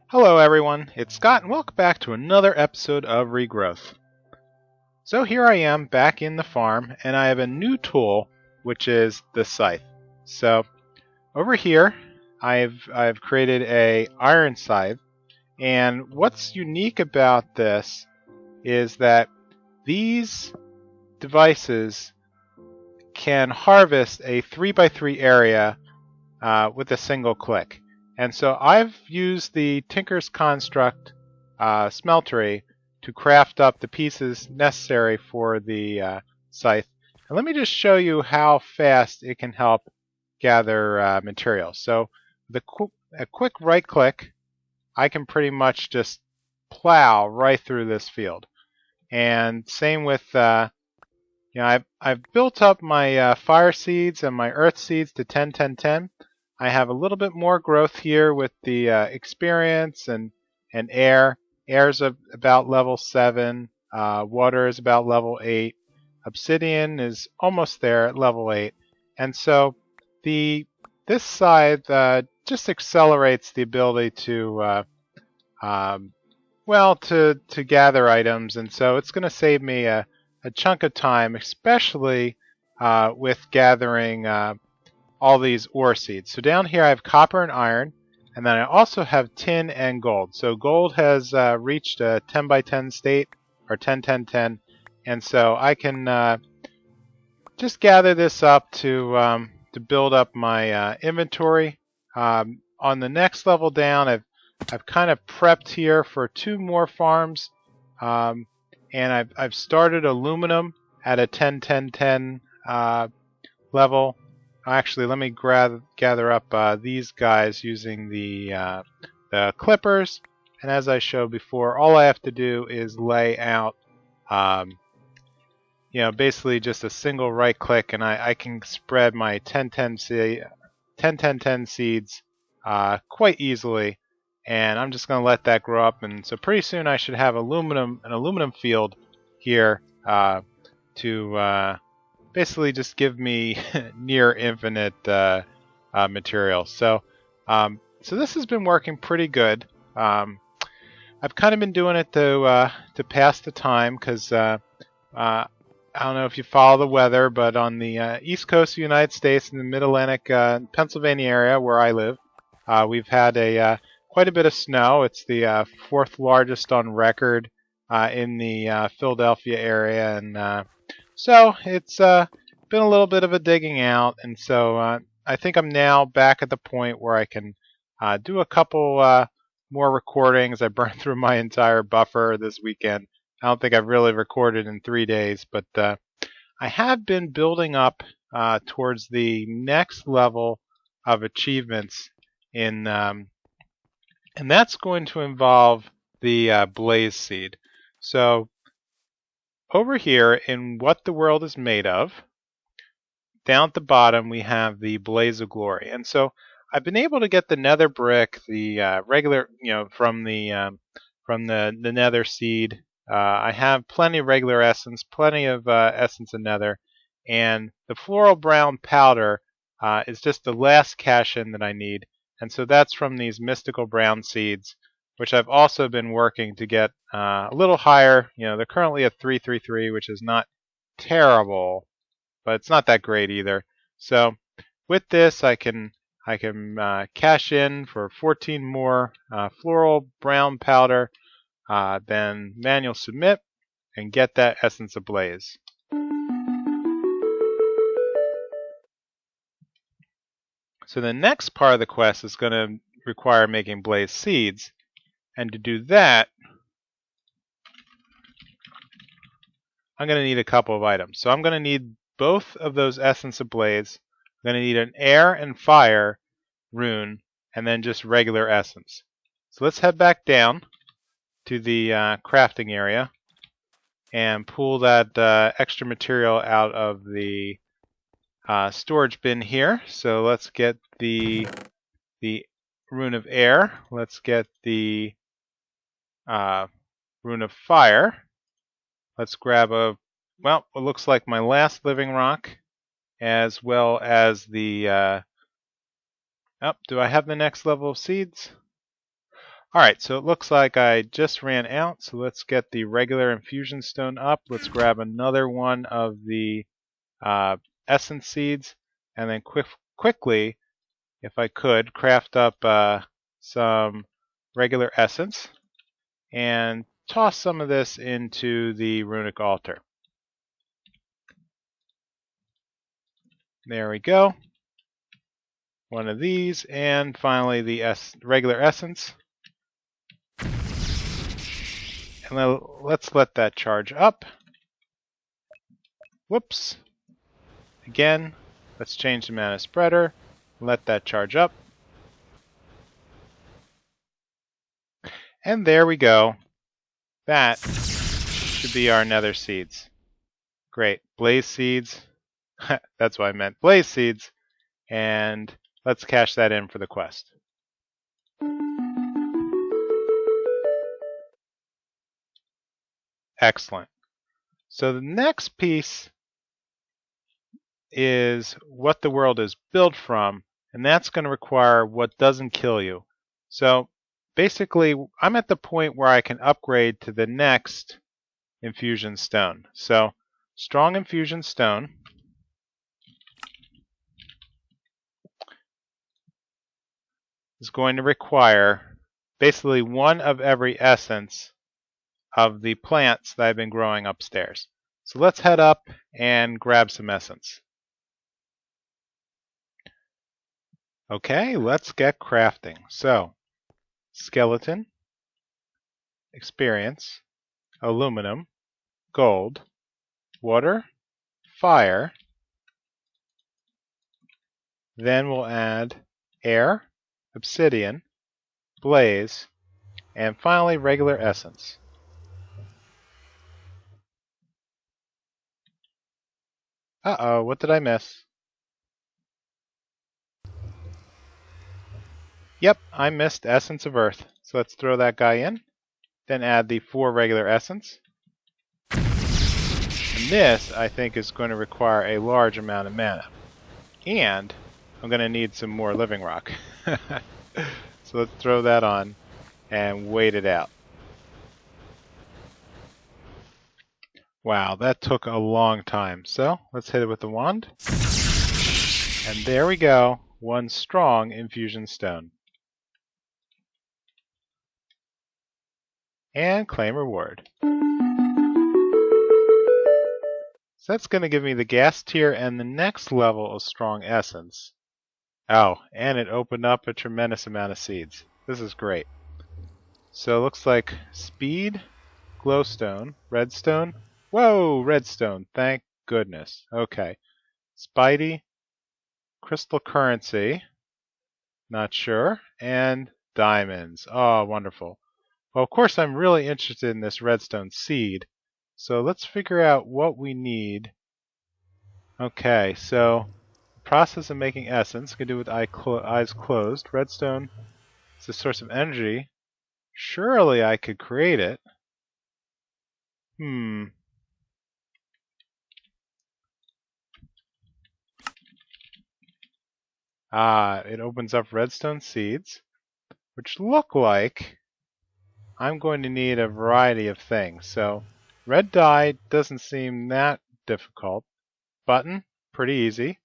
Hello everyone, it's Scott and welcome back to another episode of Regrowth. So here I am back in the farm and I have a new tool which is the scythe. So over here I've created a iron scythe, and what's unique about this is that these devices can harvest a 3x3 area with a single click. And so I've used the Tinker's Construct smeltery to craft up the pieces necessary for the scythe. And let me just show you how fast it can help gather materials. So with a quick right click, I can pretty much just plow right through this field. And same with I've built up my fire seeds and my earth seeds to 10, 10, 10. I have a little bit more growth here with the experience and air. Air's about level 7. Water is about level 8. Obsidian is almost there at level 8. And so this scythe just accelerates the ability to to gather items, and so it's going to save me a chunk of time, especially with gathering all these ore seeds. So down here I have copper and iron, and then I also have tin and gold. So gold has reached a 10 by 10 state, or 10, 10, 10, and so I can just gather this up to build up my inventory. On the next level down, I've kind of prepped here for 2 more farms, and I've started aluminum at a 10, 10, 10 level. Actually, let me gather up these guys using the clippers. And as I showed before, all I have to do is lay out, basically just a single right click, and I can spread my 10, 10, 10, 10 seeds quite easily. And I'm just going to let that grow up. And so pretty soon I should have an aluminum field here to basically just give me near infinite material. So this has been working pretty good. I've kind of been doing it to pass the time because I don't know if you follow the weather, but on the east coast of the United States, in the Mid-Atlantic Pennsylvania area where I live, we've had quite a bit of snow. It's the 4th largest on record in the Philadelphia area, and so it's been a little bit of a digging out, and so I think I'm now back at the point where I can do a couple more recordings. I burned through my entire buffer this weekend. I don't think I've really recorded in 3 days, but I have been building up towards the next level of achievements and that's going to involve the blaze seed. So over here in what the world is made of, down at the bottom we have the blaze of glory. And so I've been able to get the nether brick, the regular, from the nether seed. I have plenty of regular essence, plenty of essence of nether, and the floral brown powder is just the last cache-in that I need. And so that's from these mystical brown seeds, which I've also been working to get a little higher. They're currently at 333, which is not terrible, but it's not that great either. So with this, I can cash in for 14 more floral brown powder, then manual submit, and get that essence ablaze. So the next part of the quest is going to require making blaze seeds. And to do that, I'm going to need a couple of items. So I'm going to need both of those essence of blaze. I'm going to need an air and fire rune, and then just regular essence. So let's head back down to the crafting area and pull that extra material out of the storage bin here. So let's get the Rune of Air. Let's get the Rune of Fire. Let's grab what looks like my last living rock, as well as the do I have the next level of seeds? Alright, so it looks like I just ran out, so let's get the regular infusion stone up. Let's grab another one of the essence seeds, and then quickly, if I could, craft up some regular essence and toss some of this into the runic altar. There we go. One of these, and finally the regular essence. And let's let that charge up. Whoops. Again, let's change the mana spreader. Let that charge up. And there we go. That should be our nether seeds. Great. Blaze seeds. That's what I meant. Blaze seeds. And let's cash that in for the quest. Excellent. So the next piece is what the world is built from, and that's going to require what doesn't kill you. So basically, I'm at the point where I can upgrade to the next infusion stone. So strong infusion stone is going to require basically one of every essence of the plants that I've been growing upstairs. So let's head up and grab some essence. Okay, let's get crafting. So, skeleton, experience, aluminum, gold, water, fire. Then we'll add air, obsidian, blaze, and finally regular essence. Uh-oh, what did I miss? Yep, I missed Essence of Earth. So let's throw that guy in. Then add the 4 regular essence. And this, I think, is going to require a large amount of mana. And I'm going to need some more living rock. So let's throw that on and wait it out. Wow, that took a long time. So let's hit it with the wand. And there we go. One strong infusion stone. And claim reward. So that's going to give me the gas tier and the next level of strong essence. Oh, and it opened up a tremendous amount of seeds. This is great. So it looks like speed, glowstone, redstone. Whoa, redstone. Thank goodness. Okay. Spidey, crystal currency. Not sure. And diamonds. Oh, wonderful. Well, of course, I'm really interested in this redstone seed. So let's figure out what we need. Okay, so the process of making essence can do with eyes closed. Redstone is a source of energy. Surely I could create it. It opens up redstone seeds, which look like I'm going to need a variety of things. So red dye doesn't seem that difficult. Button, pretty easy.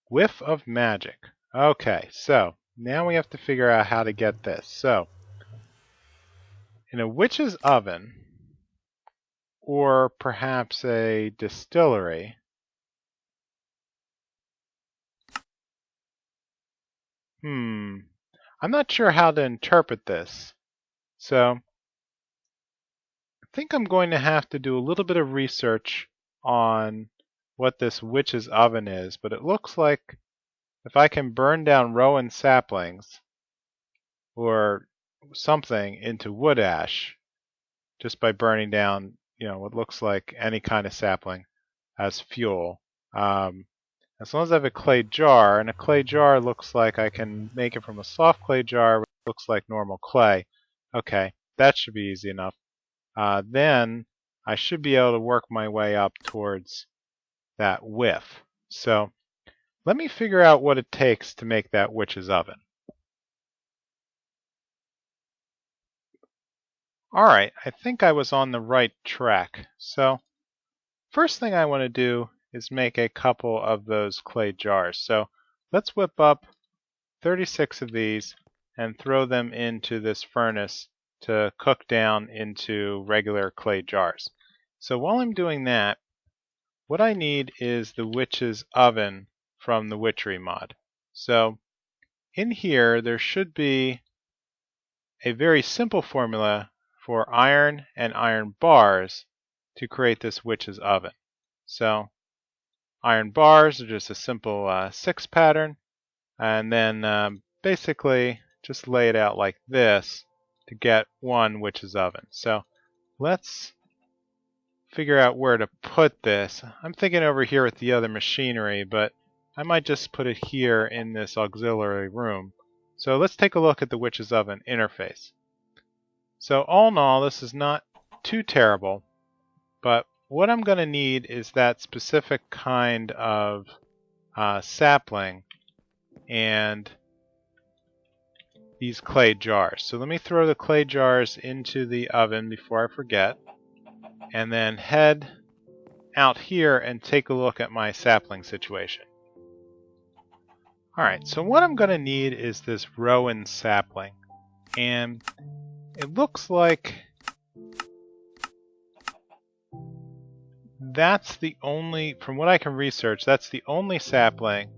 Whiff of magic. Okay, so now we have to figure out how to get this. So in a witch's oven, or perhaps a distillery, I'm not sure how to interpret this. So I think I'm going to have to do a little bit of research on what this witch's oven is, but it looks like if I can burn down rowan saplings or something into wood ash just by burning down, what looks like any kind of sapling as fuel. As long as I have a clay jar, and a clay jar looks like I can make it from a soft clay jar, which looks like normal clay. Okay, that should be easy enough. Then I should be able to work my way up towards that whiff. So let me figure out what it takes to make that witch's oven. Alright, I think I was on the right track. So, first thing I want to do is make a couple of those clay jars. So, let's whip up 36 of these and throw them into this furnace to cook down into regular clay jars. So while I'm doing that, what I need is the Witch's Oven from the Witchery mod. So in here, there should be a very simple formula for iron and iron bars to create this Witch's Oven. So iron bars are just a simple 6 pattern, and then basically just lay it out like this to get one Witch's Oven. So let's figure out where to put this. I'm thinking over here with the other machinery, but I might just put it here in this auxiliary room. So let's take a look at the Witch's Oven interface. So all in all, this is not too terrible, but what I'm going to need is that specific kind of sapling and these clay jars. So let me throw the clay jars into the oven before I forget, and then head out here and take a look at my sapling situation. Alright, so what I'm going to need is this rowan sapling, and it looks like that's the only, from what I can research, that's the only sapling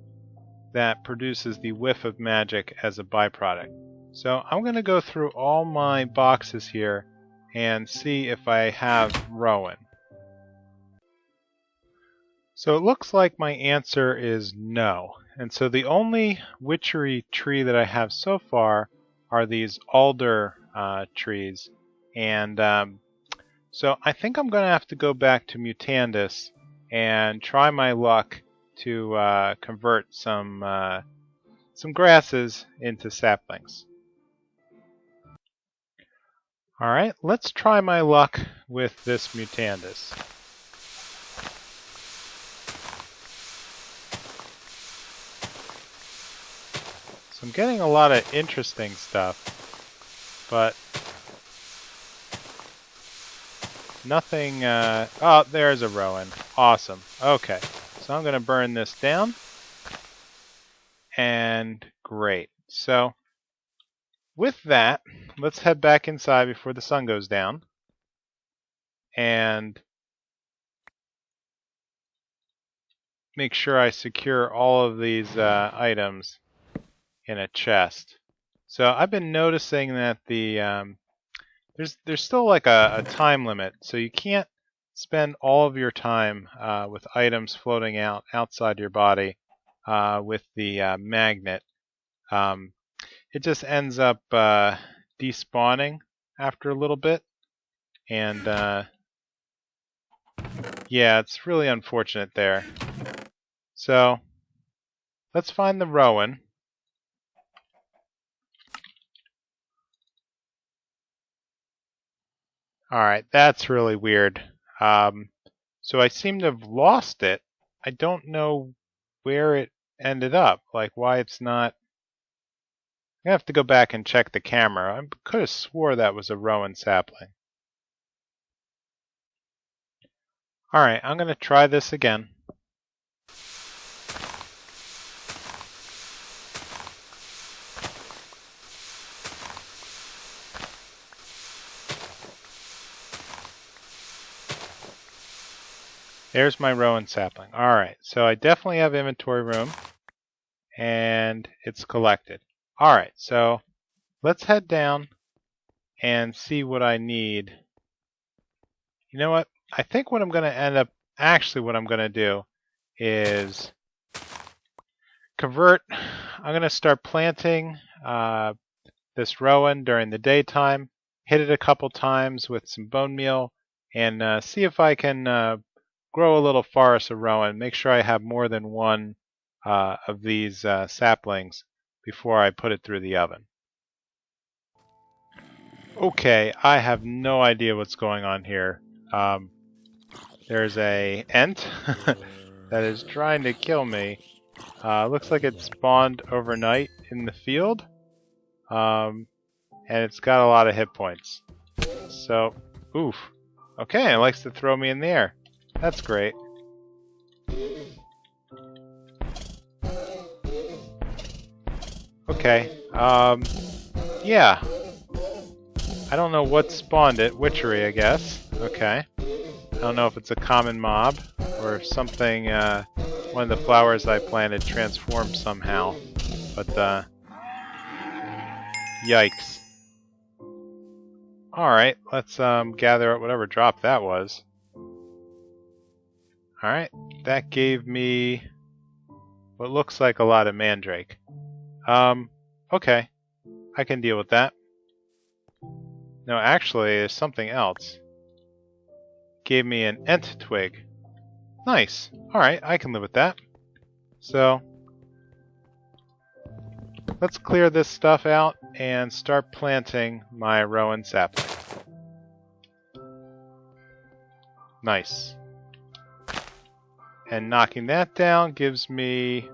that produces the whiff of magic as a byproduct. So I'm going to go through all my boxes here and see if I have rowan. So it looks like my answer is no. And so the only witchery tree that I have so far are these alder trees. And so I think I'm going to have to go back to Mutandis and try my luck to convert some grasses into saplings. Alright, let's try my luck with this Mutandis. So I'm getting a lot of interesting stuff, but nothing. Oh, there's a rowan. Awesome. Okay, so I'm going to burn this down. And great. So with that, let's head back inside before the sun goes down. And make sure I secure all of these items in a chest. So I've been noticing that the there's still like a time limit, so you can't spend all of your time with items floating outside your body with the magnet. It just ends up despawning after a little bit, and yeah, it's really unfortunate there. So let's find the rowan. Alright, that's really weird. So I seem to have lost it. I don't know where it ended up, like why it's not. I have to go back and check the camera. I could have swore that was a rowan sapling. Alright, I'm going to try this again. There's my rowan sapling. Alright, so I definitely have inventory room, and it's collected. Alright, so let's head down and see what I need. You know what? I think what I'm going to end up, actually what I'm going to do is convert. I'm going to start planting this rowan during the daytime, hit it a couple times with some bone meal, and see if I can grow a little forest of rowan. Make sure I have more than one of these saplings before I put it through the oven. Okay, I have no idea what's going on here. There's a ent that is trying to kill me. Looks like it spawned overnight in the field, and it's got a lot of hit points. So, oof. Okay, it likes to throw me in the air. That's great. Okay, yeah. I don't know what spawned it. Witchery, I guess. Okay. I don't know if it's a common mob, or if something, one of the flowers I planted transformed somehow. But, yikes. Alright, let's, gather up whatever drop that was. Alright, that gave me what looks like a lot of mandrake. Okay. I can deal with that. No, actually, there's something else. Gave me an ent twig. Nice. Alright, I can live with that. So, let's clear this stuff out and start planting my rowan sapling. Nice. And knocking that down gives me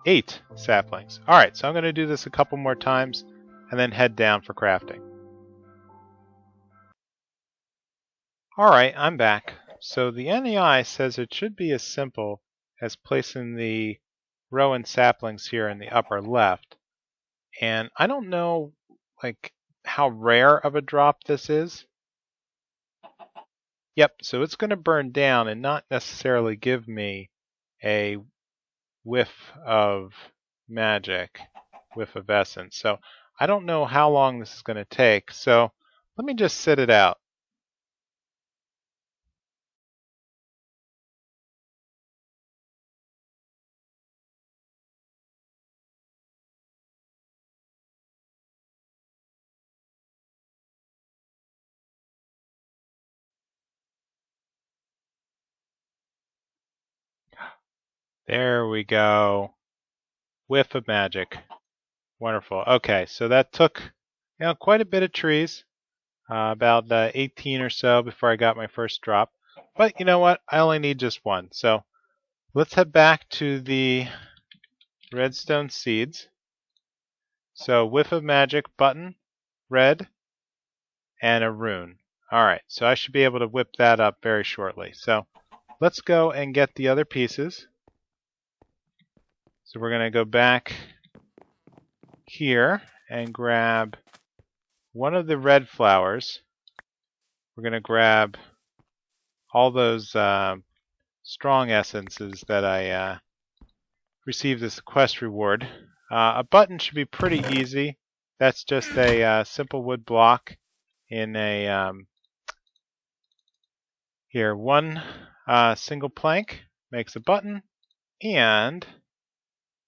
8 saplings. Alright, so I'm going to do this a couple more times and then head down for crafting. Alright, I'm back. So the NEI says it should be as simple as placing the rowan saplings here in the upper left. And I don't know like how rare of a drop this is. Yep, so it's going to burn down and not necessarily give me a whiff of magic, whiff of essence. So I don't know how long this is going to take. So let me just sit it out. There we go. Whiff of magic. Wonderful. Okay, so that took quite a bit of trees, about 18 or so before I got my first drop. But you know what? I only need just one. So let's head back to the redstone seeds. So whiff of magic button, red, and a rune. Alright, so I should be able to whip that up very shortly. So let's go and get the other pieces. So we're going to go back here and grab one of the red flowers. We're going to grab all those strong essences that I received as a quest reward. A button should be pretty easy. That's just a simple wood block in a here, one single plank makes a button, and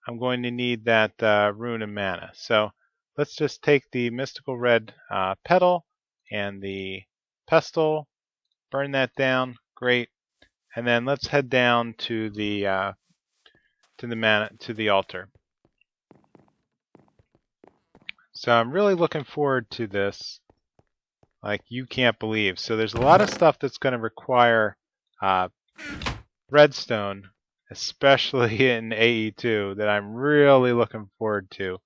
I'm going to need that rune of mana. So let's just take the mystical red petal and the pestle, burn that down, great, and then let's head down to the altar. So I'm really looking forward to this, like you can't believe. So there's a lot of stuff that's going to require redstone, especially in AE2, that I'm really looking forward to.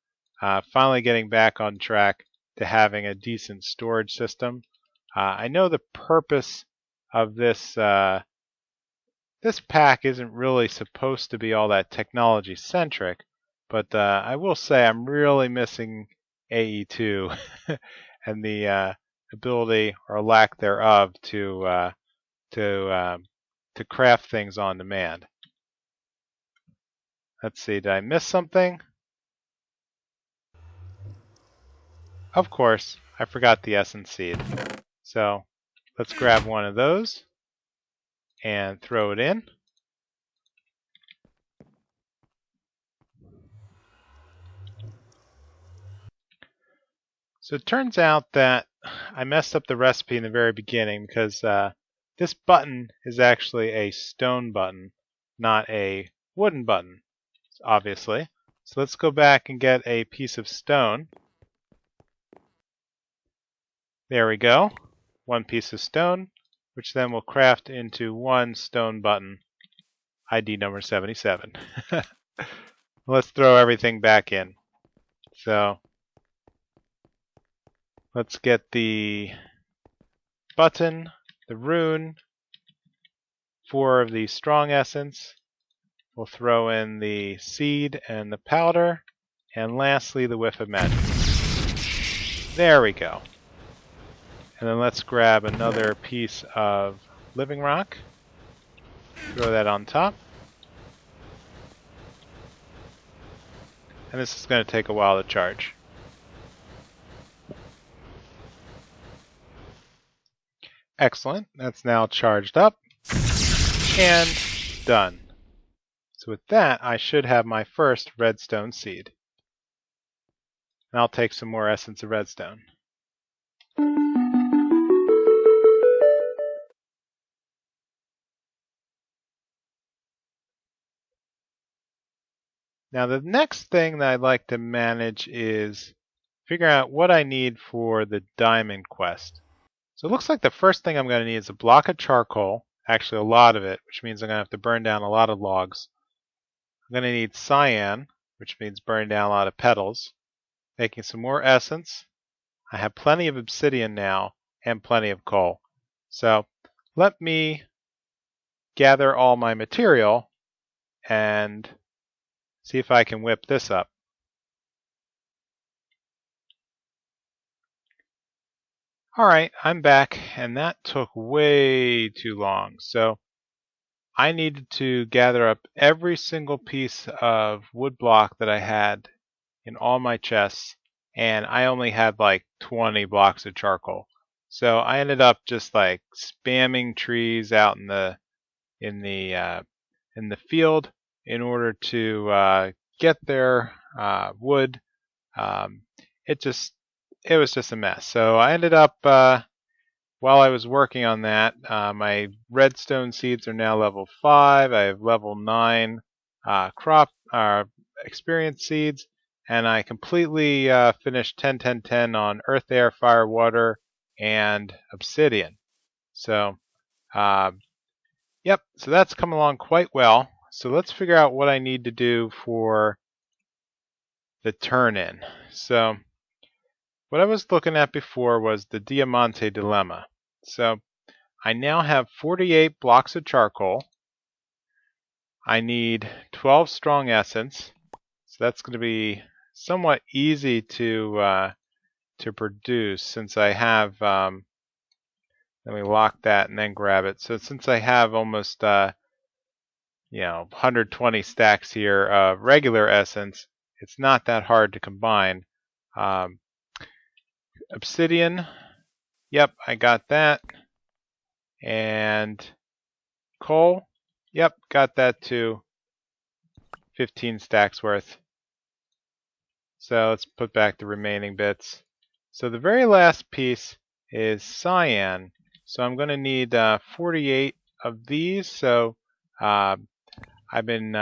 Finally getting back on track to having a decent storage system. I know the purpose of this this pack isn't really supposed to be all that technology centric, but I will say I'm really missing AE2 and the ability or lack thereof to craft things on demand. Let's see, did I miss something? Of course, I forgot the essence seed. So let's grab one of those and throw it in. So it turns out that I messed up the recipe in the very beginning because this button is actually a stone button, not a wooden button, obviously. So let's go back and get a piece of stone. There we go. One piece of stone, which then will craft into one stone button, ID number 77. Let's throw everything back in. So Let's get the button, the rune, 4 of the strong essence. We'll throw in the seed and the powder, and lastly the whiff of magic. There we go. And then let's grab another piece of living rock. Throw that on top. And this is going to take a while to charge. Excellent. That's now charged up. And done. So with that, I should have my first redstone seed. And I'll take some more essence of redstone. Now the next thing that I'd like to manage is figure out what I need for the diamond quest. So it looks like the first thing I'm going to need is a block of charcoal, actually a lot of it, which means I'm going to have to burn down a lot of logs. I'm going to need cyan, which means burning down a lot of petals, making some more essence. I have plenty of obsidian now and plenty of coal. So let me gather all my material and see if I can whip this up. Alright, I'm back, and that took way too long. So I needed to gather up every single piece of wood block that I had in all my chests, and I only had like 20 blocks of charcoal. So I ended up just like spamming trees out in the field in order to get their wood. It was just a mess. So I ended up while I was working on that, my redstone seeds are now level 5. I have level 9 experience seeds, and I completely finished 10-10-10 on earth, air, fire, water, and obsidian. So, yep, so that's come along quite well. So let's figure out what I need to do for the turn-in. So what I was looking at before was the Diamante dilemma. So I now have 48 blocks of charcoal. I need 12 strong essence. So that's going to be somewhat easy to produce since I have. Let me lock that and then grab it. So since I have almost 120 stacks here of regular essence, it's not that hard to combine. Obsidian. Yep, I got that. And coal. Yep, got that too. 15 stacks worth. So let's put back the remaining bits. So the very last piece is cyan. So I'm going to need 48 of these. So I've been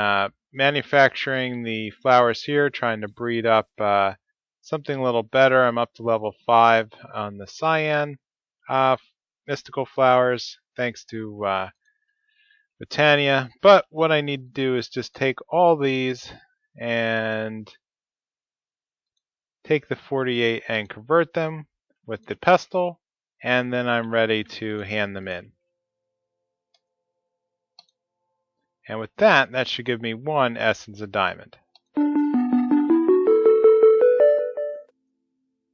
manufacturing the flowers here, trying to breed up something a little better. I'm up to level 5 on the cyan mystical flowers, thanks to Botania. But what I need to do is just take all these and take the 48 and convert them with the pestle, and then I'm ready to hand them in. And with that, that should give me 1 essence of diamond.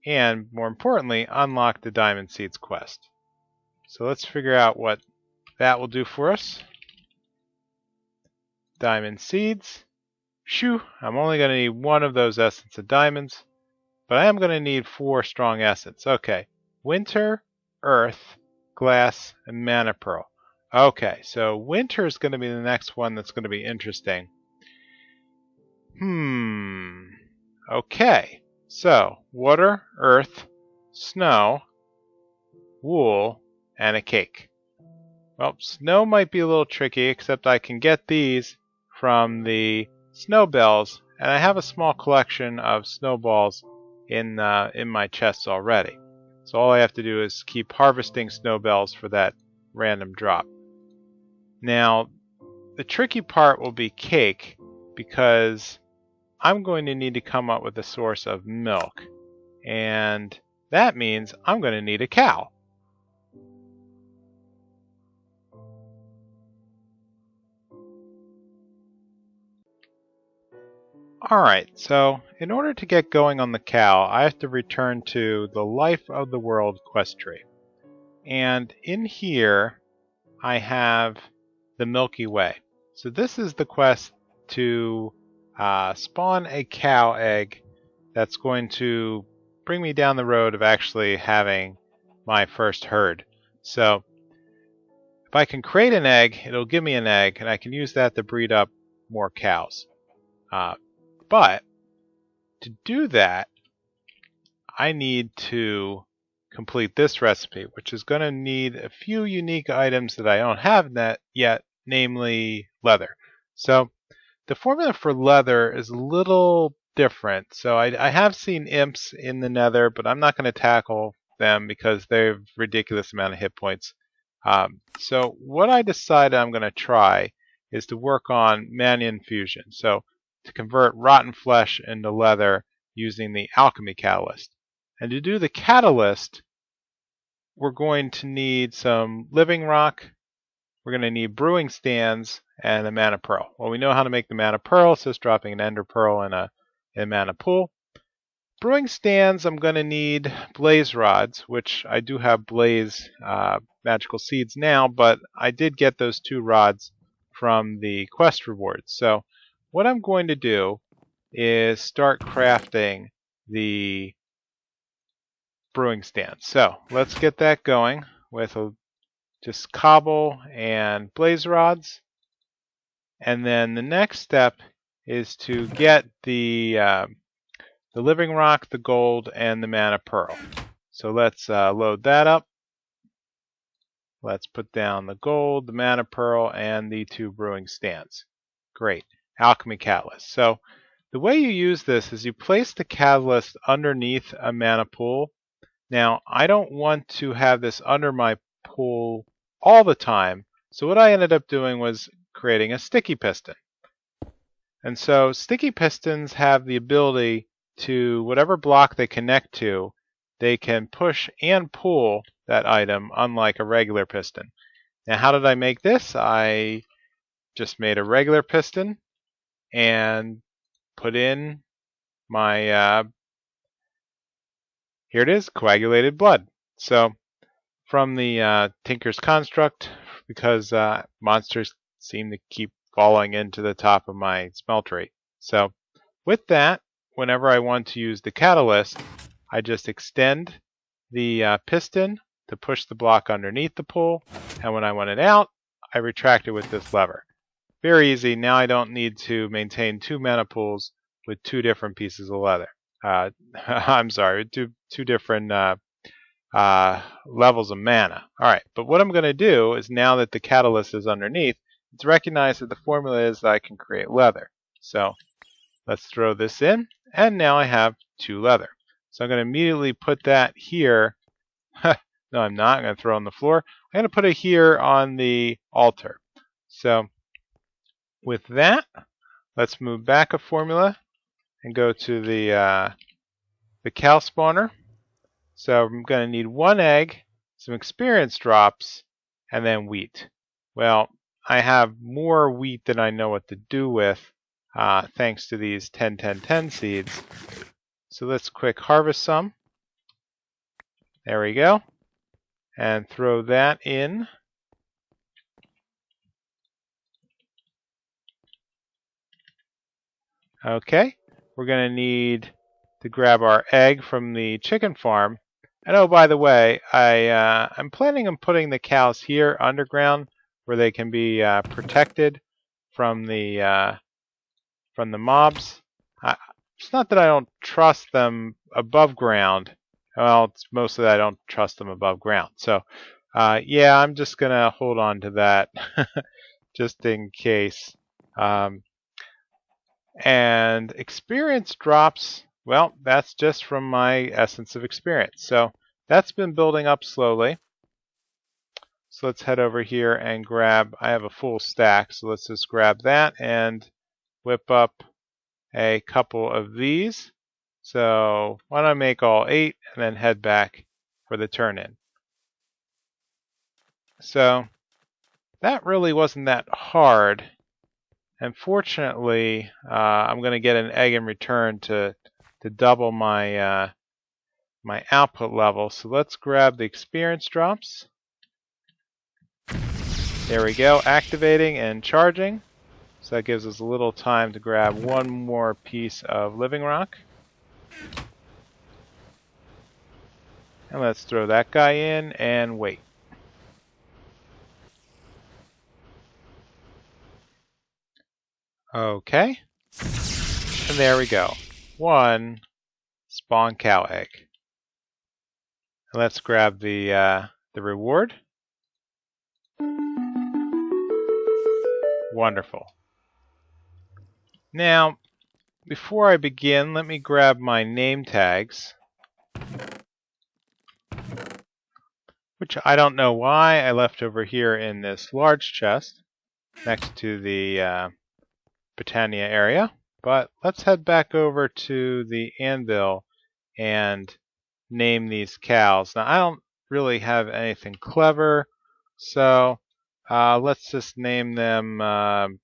And more importantly, unlock the Diamond Seeds quest. So let's figure out what that will do for us. Diamond Seeds. Shoo! I'm only going to need 1 of those essence of diamonds, but I am going to need 4 strong essence. Okay. Winter, Earth, Glass, and Mana Pearl. Okay, so Winter is going to be the next one that's going to be interesting. Okay, so water, earth, snow, wool, and a cake. Well, snow might be a little tricky, except I can get these from the snowbells, and I have a small collection of snowballs in my chests already. So all I have to do is keep harvesting snowbells for that random drop. Now, the tricky part will be cake, because I'm going to need to come up with a source of milk. And that means I'm going to need a cow. Alright, so in order to get going on the cow, I have to return to the Life of the World quest tree. And in here, I have the Milky Way. So this is the quest to spawn a cow egg that's going to bring me down the road of actually having my first herd. So if I can create an egg, it'll give me an egg, and I can use that to breed up more cows. But to do that, I need to complete this recipe, which is going to need a few unique items that I don't have yet, namely leather. So the formula for leather is a little different. So I have seen imps in the nether, but I'm not going to tackle them because they have ridiculous amount of hit points. So what I decided I'm going to try is to work on mana infusion. So to convert rotten flesh into leather using the Alchemy Catalyst. And to do the catalyst, we're going to need some living rock, we're going to need brewing stands, and a mana pearl. Well, we know how to make the mana pearl, so it's dropping an ender pearl in a mana pool. Brewing stands, I'm going to need blaze rods, which I do have blaze magical seeds now, but I did get those 2 rods from the quest rewards. So what I'm going to do is start crafting the brewing stand. So let's get that going with just cobble and blaze rods. And then the next step is to get the living rock, the gold, and the mana pearl. So let's load that up. Let's put down the gold, the mana pearl, and the 2 brewing stands. Great. Alchemy Catalyst. So the way you use this is you place the catalyst underneath a mana pool. Now, I don't want to have this under my pool all the time, so what I ended up doing was creating a sticky piston. And so sticky pistons have the ability to, whatever block they connect to, they can push and pull that item, unlike a regular piston. Now, how did I make this? I just made a regular piston and put in my here it is, coagulated blood. So from the Tinker's Construct, because monsters seem to keep falling into the top of my smeltery. So with that, whenever I want to use the catalyst, I just extend the piston to push the block underneath the pool, and when I want it out, I retract it with this lever. Very easy. Now I don't need to maintain 2 mana pools with 2 different pieces of leather. I'm sorry, two different levels of mana. Alright, but what I'm going to do is, now that the catalyst is underneath, it's recognize that the formula is that I can create leather. So let's throw this in, and now I have 2 leather. So I'm going to immediately put that here. No, I'm not. I'm going to throw it on the floor. I'm going to put it here on the altar. So with that, let's move back a formula and go to the cow spawner. So I'm going to need 1 egg, some experience drops, and then wheat. Well, I have more wheat than I know what to do with, thanks to these 10-10-10 seeds. So let's quick harvest some. There we go. And throw that in. Okay, we're going to need to grab our egg from the chicken farm. And oh, by the way, I'm planning on putting the cows here underground where they can be protected from the mobs. It's not that I don't trust them above ground. Well, it's mostly that I don't trust them above ground. So, yeah, I'm just going to hold on to that just in case. And experience drops, well, that's just from my essence of experience. So that's been building up slowly. So let's head over here and grab, I have a full stack, so let's just grab that and whip up a couple of these. So why don't I make all 8, and then head back for the turn-in. So that really wasn't that hard. And fortunately, I'm going to get an egg in return to double my my output level. So let's grab the experience drops. There we go, activating and charging. So that gives us a little time to grab one more piece of living rock. And let's throw that guy in and wait. Okay. And there we go. One spawn cow egg. And let's grab the reward. Wonderful. Now, before I begin, let me grab my name tags, which I don't know why I left over here in this large chest next to the Britannia area. But let's head back over to the anvil and name these cows. Now, I don't really have anything clever, so let's just name them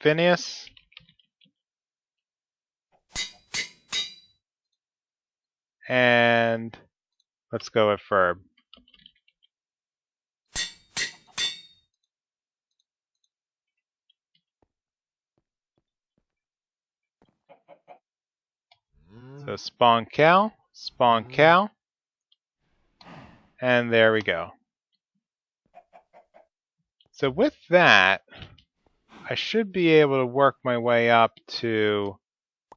Phineas and let's go with Ferb. So spawn cow, and there we go. So with that, I should be able to work my way up to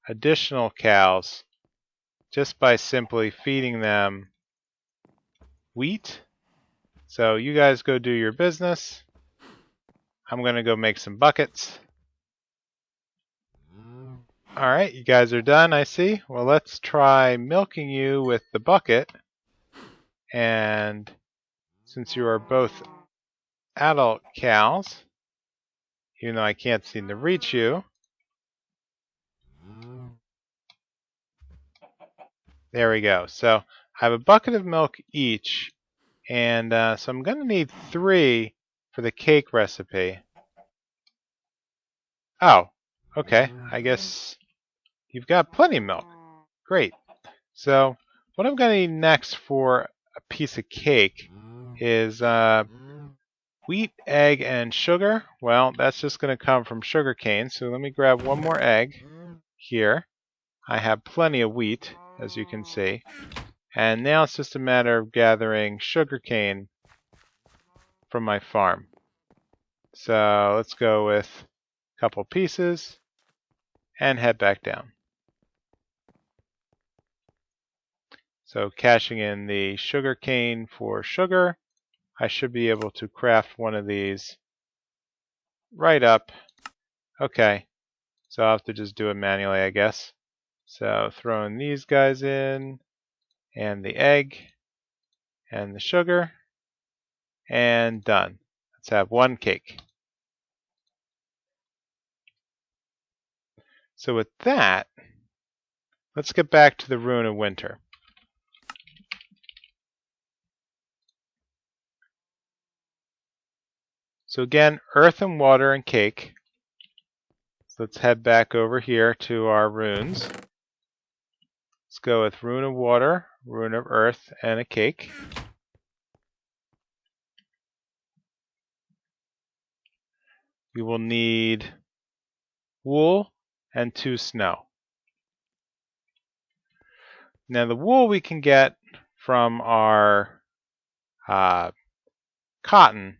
additional cows just by simply feeding them wheat. So you guys go do your business. I'm going to go make some buckets. Alright, you guys are done, I see. Well, let's try milking you with the bucket. And since you are both adult cows, even though I can't seem to reach you, there we go. So I have a bucket of milk each, and so I'm going to need 3 for the cake recipe. Oh, okay. I guess you've got plenty of milk. Great. So what I'm going to need next for a piece of cake is wheat, egg, and sugar. Well, that's just going to come from sugar cane. So let me grab one more egg here. I have plenty of wheat, as you can see. And now it's just a matter of gathering sugar cane from my farm. So let's go with a couple pieces and head back down. So cashing in the sugar cane for sugar, I should be able to craft one of these right up. Okay, so I'll have to just do it manually, I guess. So throwing these guys in, and the egg, and the sugar, and done. Let's have one cake. So with that, let's get back to the Rune of Winter. So again, earth and water and cake. So let's head back over here to our runes. Let's go with Rune of Water, Rune of Earth, and a cake. We will need wool and 2 snow. Now the wool we can get from our cotton.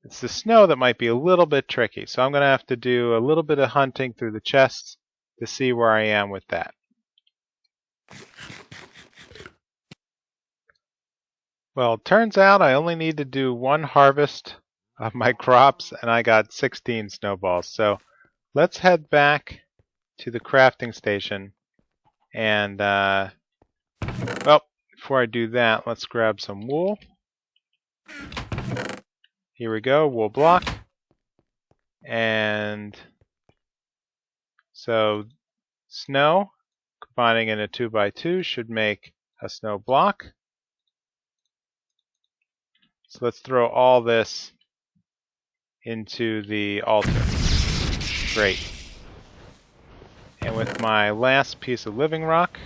It's the snow that might be a little bit tricky, so I'm going to have to do a little bit of hunting through the chests to see where I am with that. Well, it turns out I only need to do 1 harvest of my crops, and I got 16 snowballs. So let's head back to the crafting station, and well, before I do that, let's grab some wool. Here we go, wool block. And so snow combining in a 2x2 should make a snow block. So let's throw all this into the altar. Great. And with my last piece of living rock,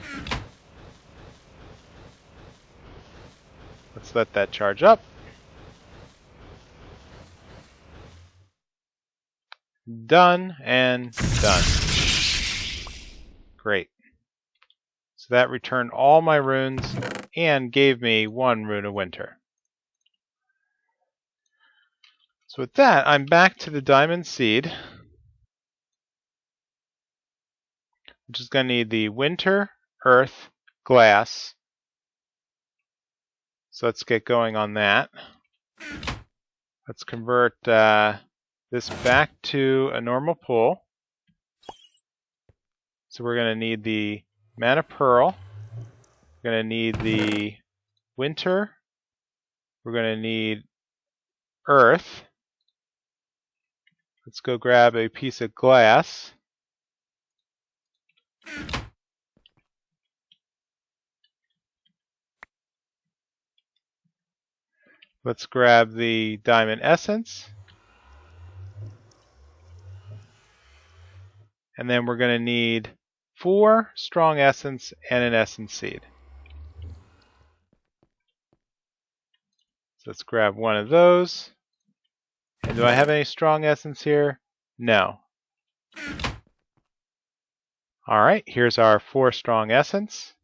let's let that charge up. Done and done. Great. So that returned all my runes and gave me 1 Rune of Winter. So with that, I'm back to the diamond seed, which is going to need the winter, earth, glass. So let's get going on that. Let's convert this back to a normal pool. So we're going to need the mana pearl. We're going to need the winter. We're going to need earth. Let's go grab a piece of glass. Let's grab the diamond essence. And then we're going to need 4 strong essence and an essence seed. So let's grab one of those. And do I have any strong essence here? No. Alright, here's our 4 strong essence.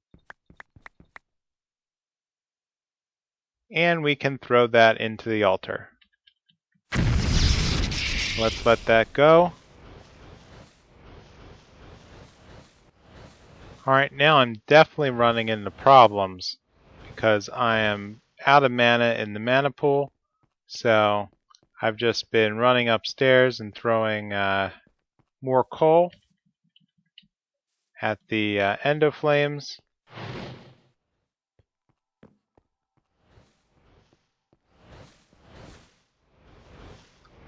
And we can throw that into the altar. Let's let that go. Alright, now I'm definitely running into problems because I am out of mana in the mana pool. So I've just been running upstairs and throwing more coal at the endo flames.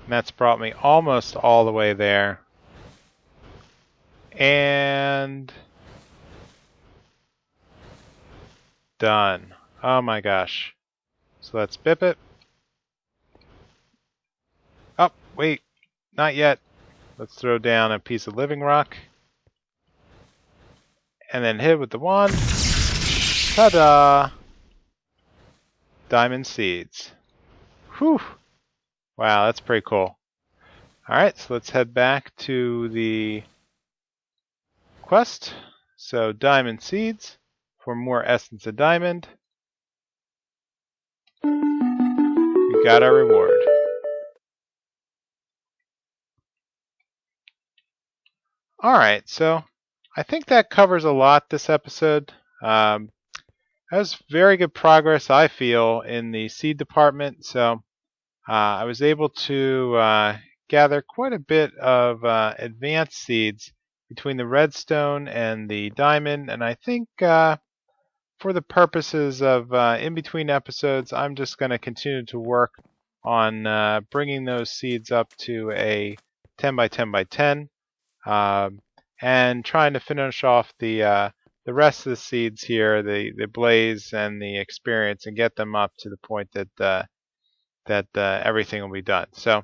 And that's brought me almost all the way there. And done. Oh my gosh. So let's bip it. Oh, wait. Not yet. Let's throw down a piece of living rock. And then hit with the wand. Ta-da! Diamond seeds. Whew! Wow, that's pretty cool. Alright, so let's head back to the quest. So, diamond seeds for more essence of diamond. We got our reward. Alright, so I think that covers a lot this episode. That was very good progress, I feel, in the seed department. So I was able to gather quite a bit of advanced seeds between the redstone and the diamond. And I think for the purposes of in-between episodes, I'm just going to continue to work on bringing those seeds up to a 10 by 10 by 10. And trying to finish off the rest of the seeds here, the blaze and the experience, and get them up to the point that everything will be done. So,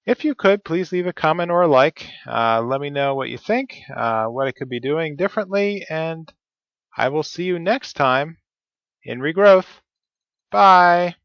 if you could, please leave a comment or a like. Let me know what you think, what I could be doing differently, and I will see you next time in Regrowth. Bye!